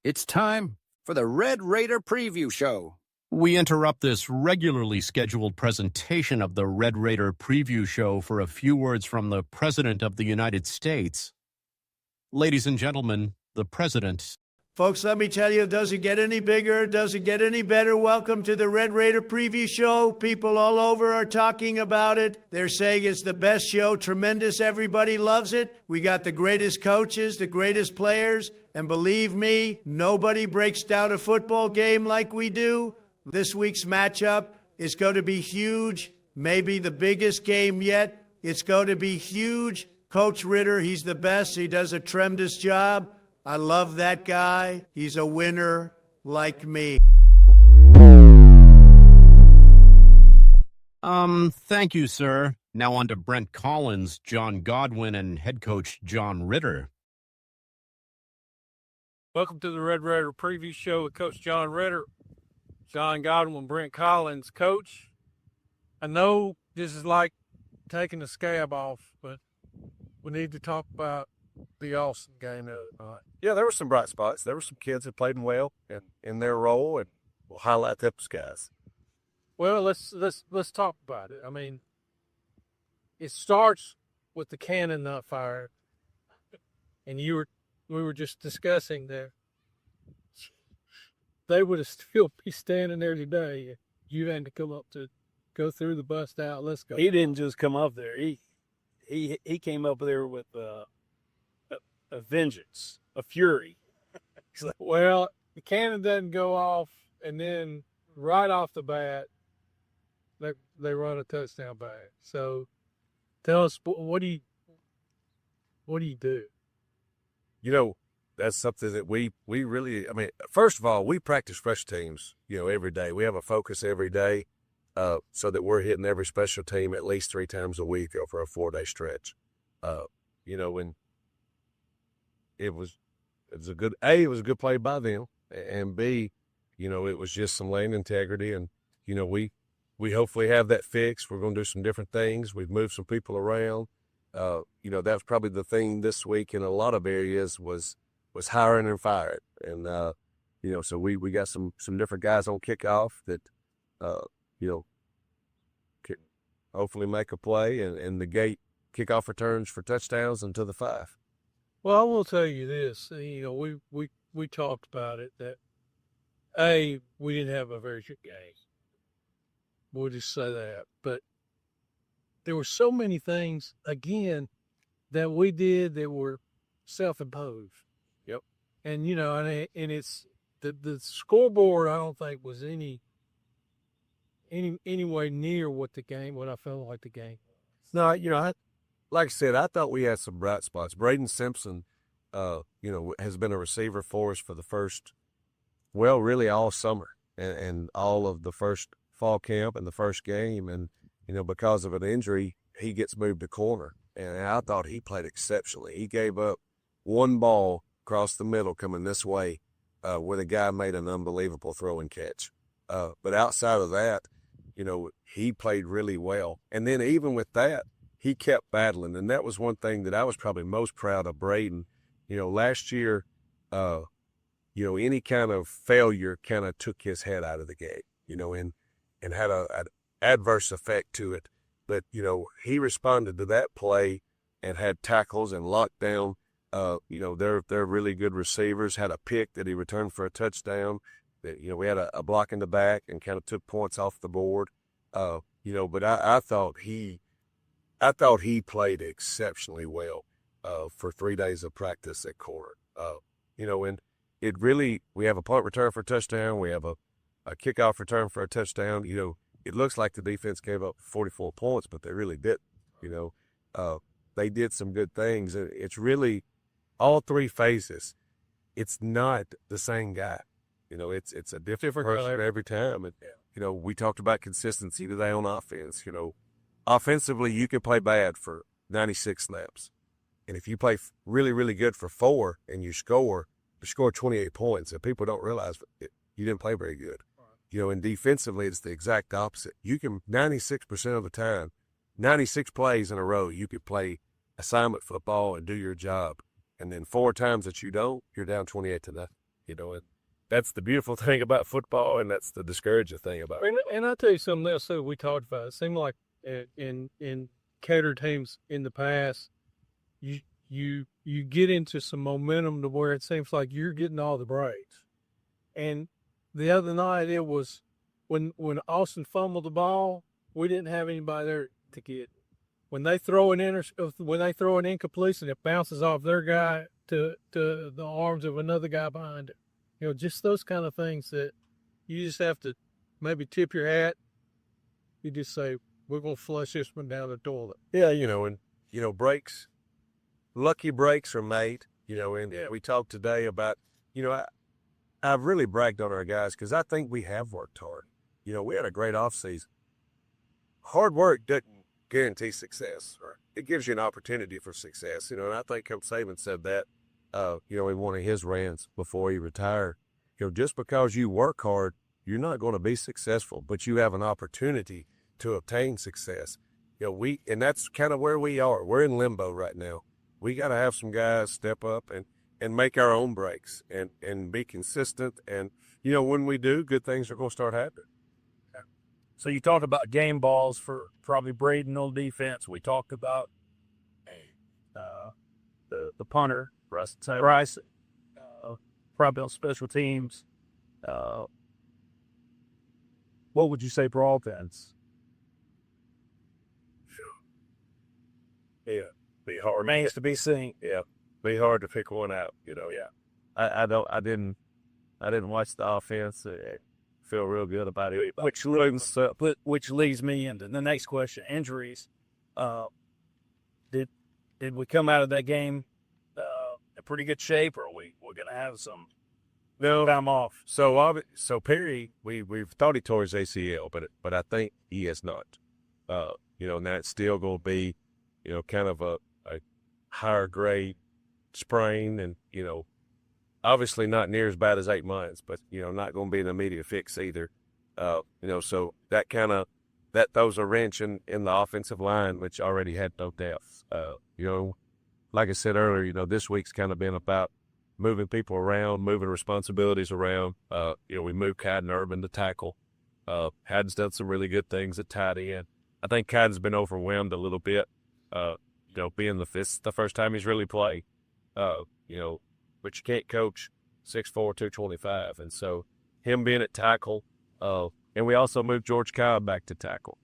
It's time for the Red Raider Preview Show. We interrupt this regularly scheduled presentation of the Red Raider Preview Show for a few words from the President of the United States. Ladies and gentlemen, the President. Folks, let me tell you, it doesn't get any bigger, it doesn't get any better. Welcome to the Red Raider Preview Show. People all over are talking about it. They're saying it's the best show, tremendous, everybody loves it. We got the greatest coaches, the greatest players, and believe me, nobody breaks down a football game like we do. This week's matchup is going to be huge, maybe the biggest game yet. It's going to be huge. Coach Ritter, he's the best. He does a tremendous job. I love that guy. He's a winner like me. Thank you, sir. Now on to Brent Collins, John Godwin, and head coach John Ritter. Welcome to the Red Raider Preview Show with Coach John Ritter, John Godwin, Brent Collins. Coach, I know this is like taking the scab off, but we need to talk about the Austin game the other night. Yeah, there were some bright spots. There were some kids that played well in their role, and we'll highlight those guys. Well, let's talk about it. I mean, it starts with the cannon not fired, and we were just discussing there. They would have still be standing there today if you had to come up to go through the bust out. Let's go. He didn't just come up there. He came up there with a vengeance, a fury. Well, the cannon doesn't go off, and then right off the bat, they run a touchdown back. So, tell us, what do you do? You know, that's something that we really, I mean, first of all, we practice special teams, every day. We have a focus every day so that we're hitting every special team at least 3 times a week over a 4-day stretch. And it was a good play by them, and B, it was just some lane integrity, and we hopefully have that fixed. We're going to do some different things. We've moved some people around. That's probably the thing this week in a lot of areas was hiring and firing, and so we got some different guys on kickoff that can hopefully make a play and negate kickoff returns for touchdowns into the 5. Well, I will tell you this. We talked about it that we didn't have a very good game. We'll just say that. But there were so many things again that we did that were self-imposed. Yep. And and it's the scoreboard. I don't think was any way near what I felt like the game. No, like I said, I thought we had some bright spots. Braden Simpson, has been a receiver for us for the first, really all summer and all of the first fall camp and the first game. And, because of an injury, he gets moved to corner. And I thought he played exceptionally. He gave up one ball across the middle coming this way where the guy made an unbelievable throw and catch. But outside of that, he played really well. And then even with that, he kept battling, and that was one thing that I was probably most proud of Braden. Last year, any kind of failure kind of took his head out of the game, and had an adverse effect to it. But, he responded to that play and had tackles and locked down. They're really good receivers, had a pick that he returned for a touchdown. We had a block in the back and kind of took points off the board. But I thought he played exceptionally well for 3 days of practice at corner. And we have a punt return for a touchdown. We have a kickoff return for a touchdown. It looks like the defense gave up 44 points, but they really didn't. They did some good things. It's really all 3 phases. It's not the same guy. It's a different person every time. And, we talked about consistency today on offense. Offensively, you can play bad for 96 snaps. And if you play really, really good for 4 and you score 28 points, and people don't realize you didn't play very good. And defensively, it's the exact opposite. You can, 96% of the time, 96 plays in a row, you could play assignment football and do your job. And then 4 times that you don't, you're down 28 to nothing. and that's the beautiful thing about football, and that's the discouraging thing about it. And I'll tell you something else too we talked about. It seemed like in cater teams in the past, you get into some momentum to where it seems like you're getting all the breaks. And the other night it was when Austin fumbled the ball, we didn't have anybody there to get it. When they throw an incompletion, it bounces off their guy to the arms of another guy behind it. Just those kind of things that you just have to maybe tip your hat. You just say, we're going to flush this one down the toilet. Yeah, breaks, lucky breaks are made, and we talked today about, I've really bragged on our guys because I think we have worked hard. We had a great offseason. Hard work doesn't guarantee success, or it gives you an opportunity for success, and I think Coach Saban said that, in one of his rants before he retired. Just because you work hard, you're not going to be successful, but you have an opportunity to obtain success. And that's kind of where we are. We're in limbo right now. We got to have some guys step up and make our own breaks and be consistent. And, when we do, good things are going to start happening. So you talked about game balls for probably Braden on defense. We talked about the punter, Rice, probably on special teams. What would you say for offense? Yeah, be hard. Remains to be seen. Yeah, be hard to pick one out. Yeah. I didn't watch the offense. Feel real good about it. Which leads me into the next question: injuries. Did we come out of that game in pretty good shape, or we're going to have some time off? So Perry, we thought he tore his ACL, but I think he has not. And that's still going to be, kind of a higher grade sprain, and obviously not near as bad as 8 months, but not going to be an immediate fix either. So that throws a wrench in the offensive line, which already had no depth. Like I said earlier, this week's kind of been about moving people around, moving responsibilities around. We moved Caden Urban to tackle. Haddon's done some really good things at tight end. I think Caden's been overwhelmed a little bit, being the first time he's really played. But you can't coach 6'4", 225. And so him being at tackle, and we also moved George Cobb back to tackle.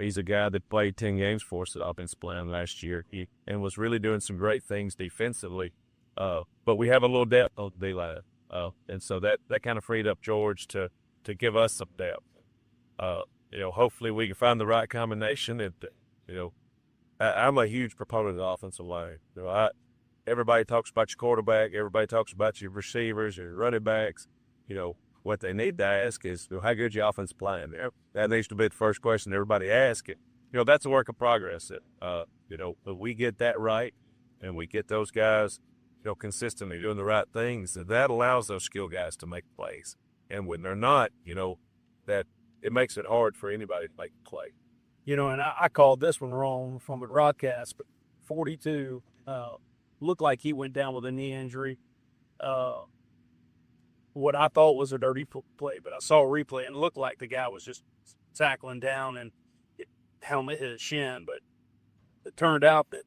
He's a guy that played 10 games for us at offensive line last year and was really doing some great things defensively. But we have a little depth on the D-line. And so that kind of freed up George to give us some depth. Hopefully we can find the right combination. And, I'm a huge proponent of the offensive line. Everybody talks about your quarterback. Everybody talks about your receivers, your running backs. What they need to ask is, how good your offense playing? That needs to be the first question everybody asks. That's a work in progress. But we get that right, and we get those guys, consistently doing the right things, and that allows those skill guys to make plays. And when they're not, that it makes it hard for anybody to make a play. And I called this one wrong from the broadcast, but 42 looked like he went down with a knee injury. What I thought was a dirty play, but I saw a replay and it looked like the guy was just tackling down and helmet hit his shin, but it turned out that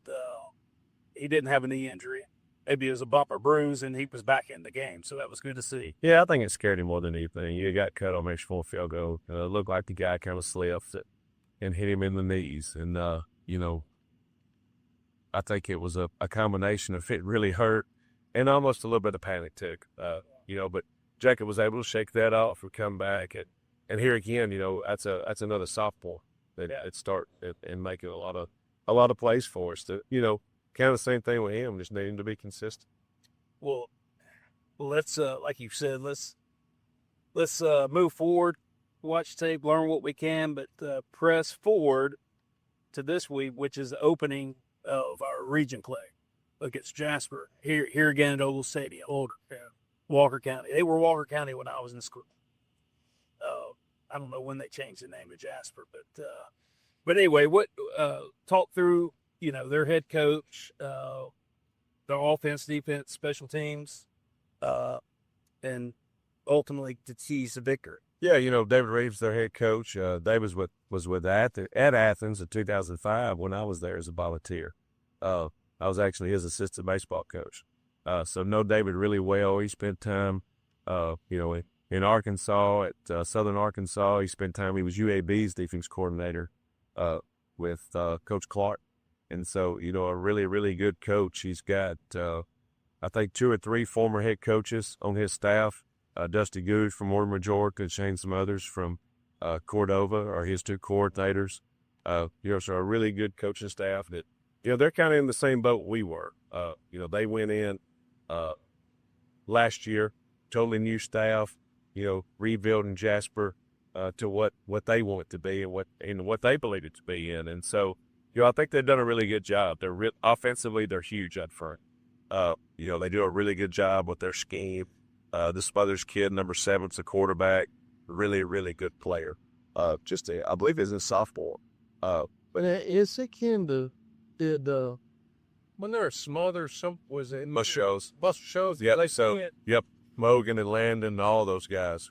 he didn't have a knee injury. Maybe it was a bump or bruise, and he was back in the game, so that was good to see. Yeah, I think it scared him more than anything. You got cut on makes for a field goal. It looked like the guy kind of slipped and hit him in the knees, and I think it was a combination of it really hurt and almost a little bit of panic too. But Jacob was able to shake that off and come back. And here again, that's another sophomore that start and making a lot of plays for us. That kind of the same thing with him, just needing to be consistent. Well, let's like you said, let's move forward, watch tape, learn what we can, but press forward to this week, which is the opening of our region play against Jasper here again at Oval Stadium, Walker County. They were Walker County when I was in school. I don't know when they changed the name of Jasper, but anyway, what talk through their head coach, their offense, defense, special teams, and ultimately to seize the victory. Yeah, David Reeves, their head coach. David was with at Athens in 2005 when I was there as a volunteer. I was actually his assistant baseball coach. So know David really well. He spent time, in Arkansas at Southern Arkansas. He spent time. He was UAB's defense coordinator with Coach Clark, and so a really really good coach. He's got I think 2 or 3 former head coaches on his staff. Dusty Goose from Warren Majorca and Shane, some others from Cordova are his 2 coordinators. So a really good coaching staff that, they're kind of in the same boat we were. They went in last year, totally new staff, rebuilding Jasper to what they want it to be and what they believe it to be in. And so, I think they've done a really good job. They're offensively, they're huge up front. They do a really good job with their scheme. This Smothers kid, number 7's a quarterback, really, really good player. I believe he's a sophomore. But is it kind of the when there are Smothers, was it Bus shows? Yeah, Yep. Mogan and Landon, all those guys.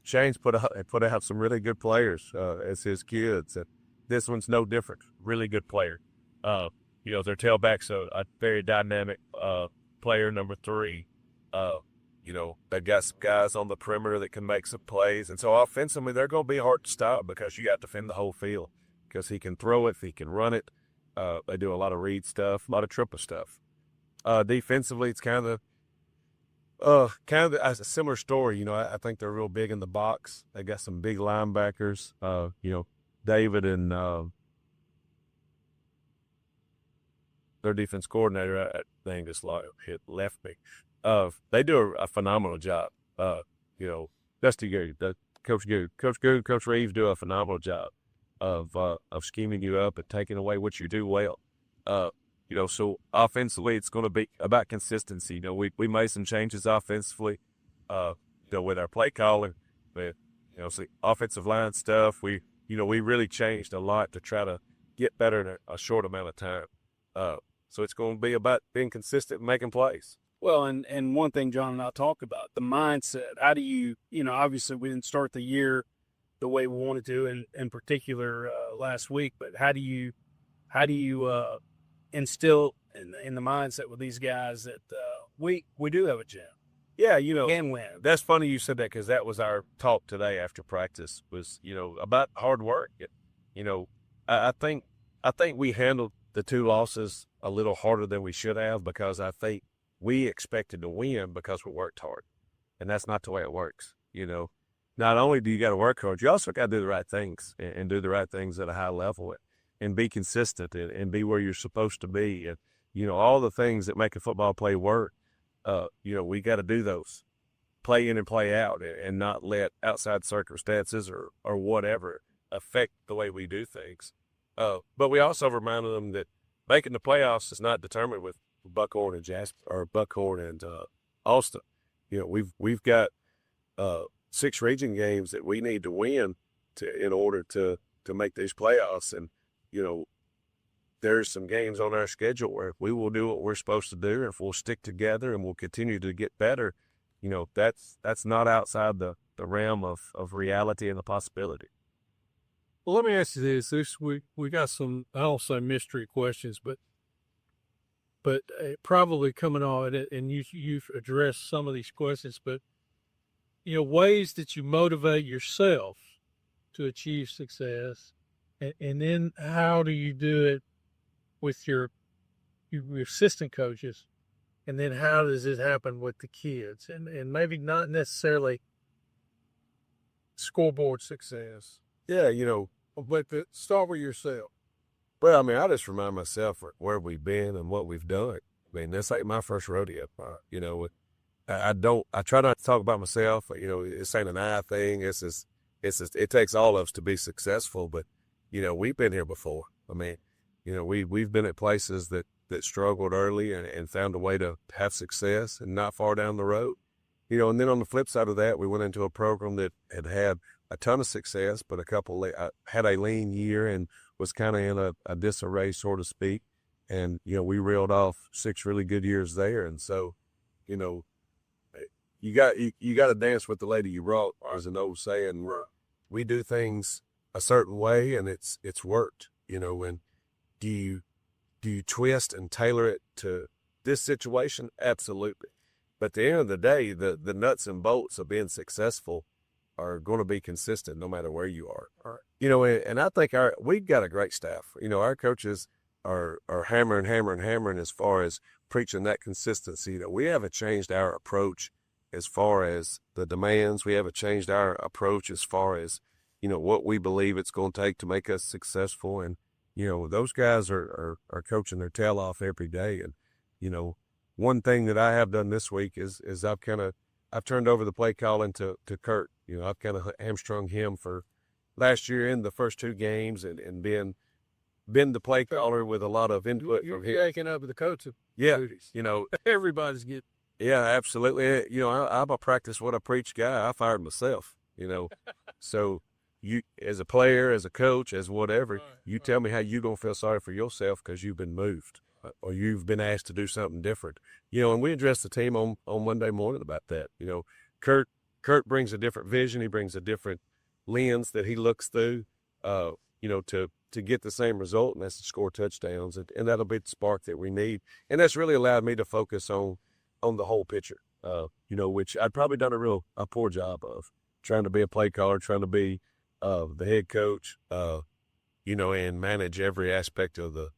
Shane's put out some really good players as his kids. And this one's no different. Really good player. Their tailback's a very dynamic player, number 3. They've got some guys on the perimeter that can make some plays. And so offensively, they're going to be hard to stop because you got to defend the whole field because he can throw it, he can run it. They do a lot of read stuff, a lot of triple stuff. Defensively, it's kind of a similar story. I think they're real big in the box. They got some big linebackers. David and their defense coordinator, I think this left me. They do a phenomenal job. Dusty Gary, Coach Reeves do a phenomenal job of scheming you up and taking away what you do well. So offensively, it's going to be about consistency. We made some changes offensively, with our play calling, but offensive line stuff. We really changed a lot to try to get better in a short amount of time. So it's going to be about being consistent and making plays. Well, and one thing John and I talk about, the mindset. How do you, obviously we didn't start the year the way we wanted to, in particular last week, but how do you instill in the mindset with these guys that we do have a chance? Yeah, can win. That's funny you said that because that was our talk today after practice was, about hard work. I think we handled the 2 losses a little harder than we should have because I think we expected to win because we worked hard, and that's not the way it works. Not only do you got to work hard, you also got to do the right things and do the right things at a high level and be consistent and be where you're supposed to be. And, all the things that make a football play work, we got to do those, play in and play out and not let outside circumstances or whatever affect the way we do things. But we also reminded them that making the playoffs is not determined with Buckhorn and Jasper or Buckhorn and Austin. We've got 6 region games that we need to win in order to make these playoffs. And there's some games on our schedule where we will do what we're supposed to do. If we'll stick together and we'll continue to get better, that's not outside the realm of reality and the possibility. Well, let me ask you this. We got some, I don't say mystery questions, but probably coming on it, and you've addressed some of these questions, but ways that you motivate yourself to achieve success, and then how do you do it with your assistant coaches, and then how does it happen with the kids, and maybe not necessarily scoreboard success. Yeah, but start with yourself. Well, I just remind myself where we've been and what we've done. That's like my first rodeo. I try not to talk about myself. This ain't an I thing. It takes all of us to be successful, but, we've been here before. We've been at places that struggled early and found a way to have success and not far down the road. And then on the flip side of that, we went into a program that had a ton of success, but had a lean year and was kind of in a disarray, so to speak. And, we reeled off 6 really good years there. And so, you got to dance with the lady you brought. There's an old saying where we do things a certain way and it's worked, and do you twist and tailor it to this situation? Absolutely. But at the end of the day, the nuts and bolts of being successful are going to be consistent no matter where you are. And I think we've got a great staff. Our coaches are hammering as far as preaching that consistency. We haven't changed our approach as far as the demands. We haven't changed our approach as far as, what we believe it's going to take to make us successful. And, those guys are coaching their tail off every day. And, one thing that I have done this week is I've turned over the play calling to Kurt. I've kind of hamstrung him for last year in the first 2 games and been the play caller with a lot of input You're from him. taking up the coaching duties. Everybody's getting. Yeah, absolutely. I'm a practice what I preach guy. I fired myself, So you, as a player, as a coach, as whatever, you tell me how you going to feel sorry for yourself because you've been moved or you've been asked to do something different. And we addressed the team on Monday morning about that. Kurt brings a different vision. He brings a different lens that he looks through, to get the same result, and that's to score touchdowns. And that'll be the spark that we need. And that's really allowed me to focus on the whole picture, which I'd probably done a poor job of, trying to be a play caller, trying to be the head coach, and manage every aspect of the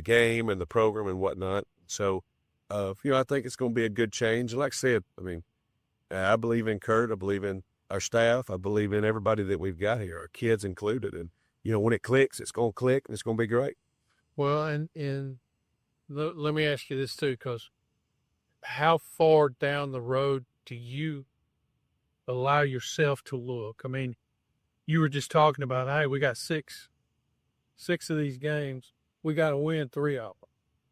game and the program and whatnot. So, I think it's going to be a good change. And like I said, I believe in Kurt. I believe in our staff. I believe in everybody that we've got here, our kids included. And, when it clicks, it's going to click and it's going to be great. Well, and let me ask you this too, because how far down the road do you allow yourself to look? I mean, you were just talking about, hey, we got six of these games. We got to win 3 of them,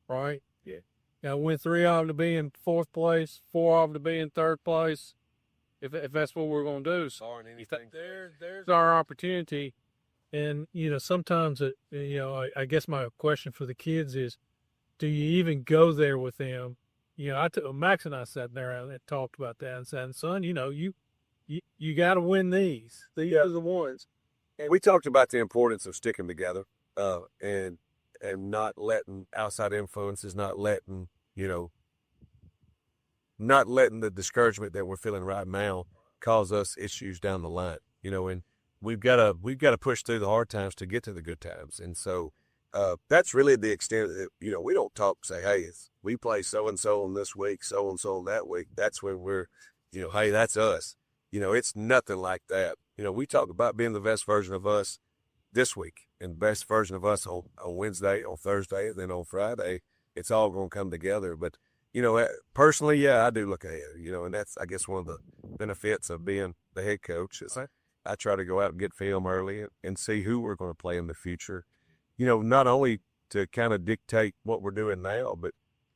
right? Yeah. Got to win 3 of them to be in 4th place, 4 of them to be in 3rd place, if that's what we're going to do. So anything. There's our opportunity. And, sometimes, I guess my question for the kids is, do you even go there with them? Max and I sat there and talked about that and said, son, you got to win these. These are the ones. And we talked about the importance of sticking together, and not letting outside influences, not letting the discouragement that we're feeling right now cause us issues down the line, and we've got to push through the hard times to get to the good times. And so, that's really the extent that, we don't say, hey, we play so-and-so on this week, so-and-so on that week. That's when we're, hey, that's us. It's nothing like that. We talk about being the best version of us this week and best version of us on Wednesday, on Thursday, and then on Friday. It's all going to come together. But, personally, yeah, I do look ahead, and that's, I guess, one of the benefits of being the head coach is I try to go out and get film early and see who we're going to play in the future, not only to kind of dictate what we're doing now, but,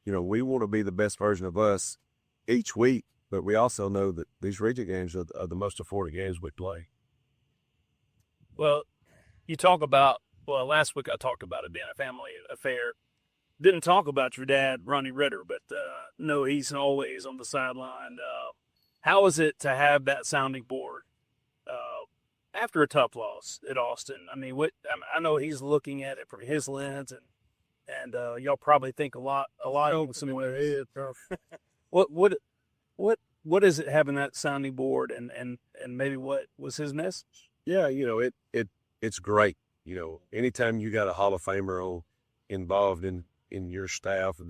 we want to be the best version of us each week. But we also know that these region games are the most important games we play. Well, you talk about, last week I talked about it being a family affair. Didn't talk about your dad, Ronnie Ritter, but no, he's always on the sideline. How is it to have that sounding board after a tough loss at Austin? I mean, I know he's looking at it from his lens, and y'all probably think a lot of some ways. What is it having that sounding board, and maybe what was his message? Yeah, it's great. Anytime you got a Hall of Famer involved in your staff,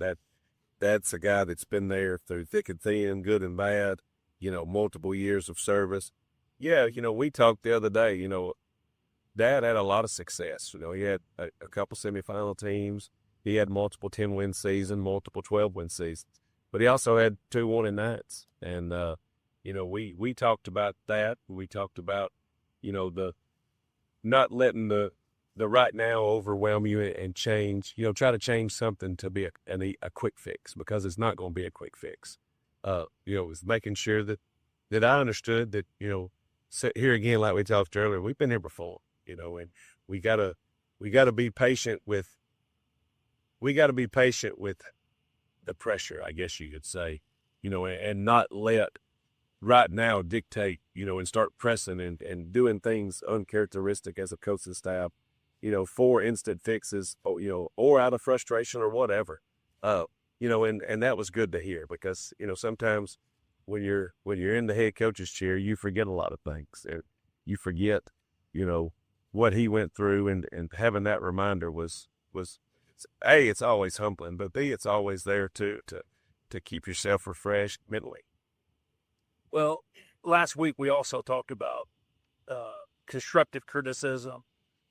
that's a guy that's been there through thick and thin, good and bad, multiple years of service. Yeah, we talked the other day, Dad had a lot of success. He had a couple semifinal teams. He had multiple 10-win seasons, multiple 12-win seasons. But he also had 2 1-9s. And, we talked about that. We talked about, the not letting the right now overwhelm you and change, try to change something to be a quick fix, because it's not going to be a quick fix. It's making sure that I understood that, here again, like we talked earlier, we've been here before, and we gotta be patient with the pressure, I guess you could say. and not let right now dictate, and start pressing and doing things uncharacteristic as a coaching staff, for instant fixes, or out of frustration or whatever. And that was good to hear because, sometimes when you're in the head coach's chair, you forget a lot of things. You forget, what he went through, and having that reminder was A, it's always humbling, but B, it's always there to keep yourself refreshed mentally. Well, last week we also talked about constructive criticism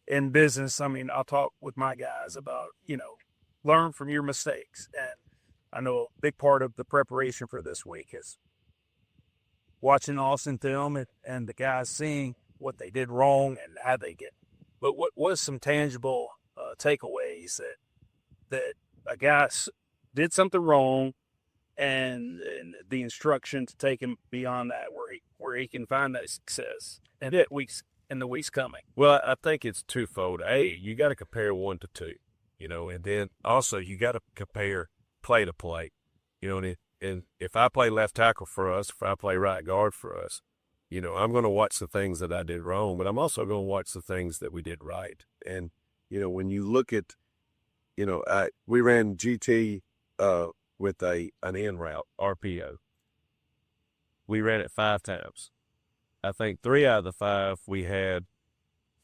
in business. I mean, I'll talk with my guys about, learn from your mistakes. And I know a big part of the preparation for this week is watching Austin film and the guys seeing what they did wrong and how they get. But what was some tangible takeaways that a guy did something wrong, and the instruction to take him beyond that, where he can find that success in the weeks coming? Well, I think it's twofold. A, you got to compare 1 to 2, and then also you got to compare play to play, and if I play left tackle for us, if I play right guard for us, I'm going to watch the things that I did wrong, but I'm also going to watch the things that we did right. And, when you look at, we ran GT with an in route, RPO. We ran it 5 times. I think 3 out of the 5, we had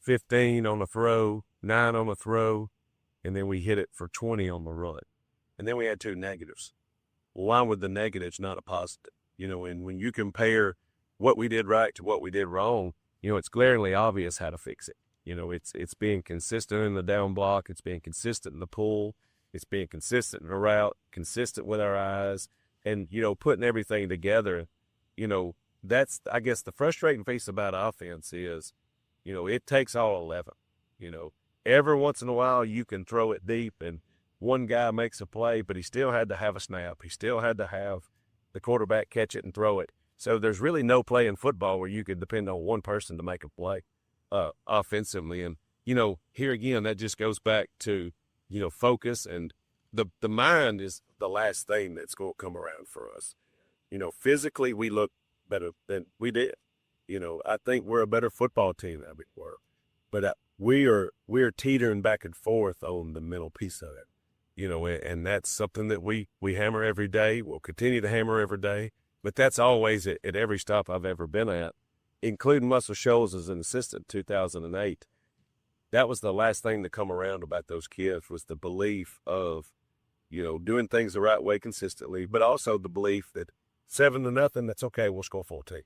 15 on the throw, 9 on the throw, and then we hit it for 20 on the run. And then we had 2 negatives. Why would the negatives not a positive? And when you compare what we did right to what we did wrong, it's glaringly obvious how to fix it. It's being consistent in the down block. It's being consistent in the pull. It's being consistent in the route, consistent with our eyes, and, putting everything together. That's, I guess, the frustrating piece about offense is, it takes all 11. Every once in a while you can throw it deep and one guy makes a play, but he still had to have a snap. He still had to have the quarterback catch it and throw it. So there's really no play in football where you could depend on one person to make a play offensively. And, here again, that just goes back to, focus, and the mind is the last thing that's going to come around for us. Physically we look better than we did. I think we're a better football team than we were, but we're teetering back and forth on the mental piece of it. And that's something that we hammer every day. We'll continue to hammer every day, but that's always at every stop I've ever been at, including Muscle Shoals as an assistant in 2008. That was the last thing to come around about those kids, was the belief of, doing things the right way consistently, but also the belief that 7-0, that's okay. We'll score 14,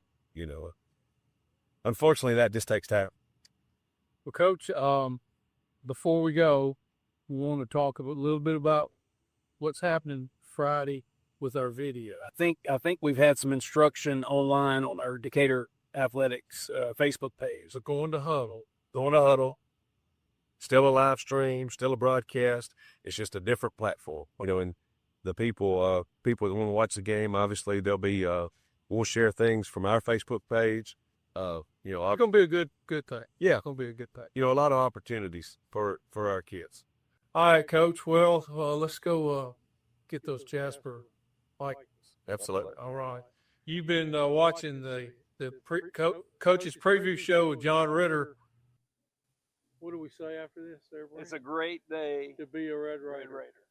Unfortunately, that just takes time. Well, Coach, before we go, we want to talk a little bit about what's happening Friday with our video. I think we've had some instruction online on our Decatur Athletics Facebook page. So going to huddle. Still a live stream, still a broadcast. It's just a different platform, and the people that want to watch the game, obviously we'll share things from our Facebook page. It's going to be a good thing. Yeah. It's going to be a good thing. A lot of opportunities for our kids. All right, Coach. Well, let's go get those Jasper likes. Absolutely. All right. You've been watching the coach's preview show with John Ritter. What do we say after this, everybody? It's a great day to be a Red Raider. Red Raider.